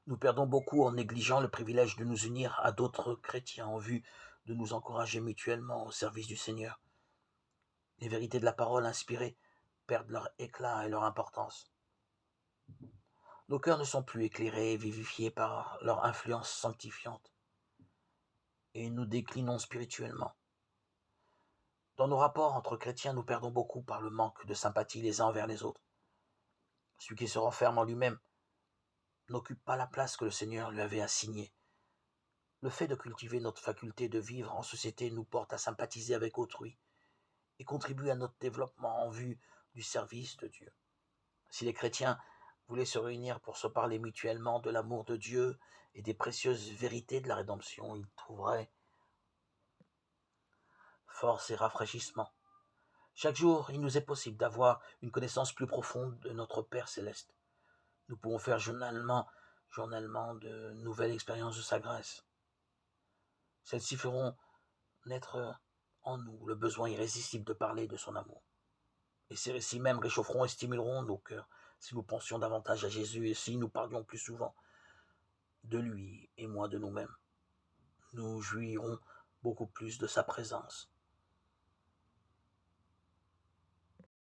Nous perdons beaucoup en négligeant le privilège de nous unir à d'autres chrétiens en vue de nous encourager mutuellement au service du Seigneur. Les vérités de la parole inspirée perdent leur éclat et leur importance. Nos cœurs ne sont plus éclairés et vivifiés par leur influence sanctifiante, et nous déclinons spirituellement. Dans nos rapports entre chrétiens, nous perdons beaucoup par le manque de sympathie les uns envers les autres. Celui qui se renferme en lui-même n'occupe pas la place que le Seigneur lui avait assignée. Le fait de cultiver notre faculté de vivre en société nous porte à sympathiser avec autrui et contribue à notre développement en vue du service de Dieu. Si les chrétiens voulaient se réunir pour se parler mutuellement de l'amour de Dieu et des précieuses vérités de la rédemption, ils trouveraient force et rafraîchissement. Chaque jour, il nous est possible d'avoir une connaissance plus profonde de notre Père céleste. Nous pouvons faire journalement de nouvelles expériences de sa grâce. Celles-ci feront naître en nous le besoin irrésistible de parler de son amour. Et ces récits même réchaufferont et stimuleront nos cœurs si nous pensions davantage à Jésus et si nous parlions plus souvent de lui et moins de nous-mêmes. Nous jouirons beaucoup plus de sa présence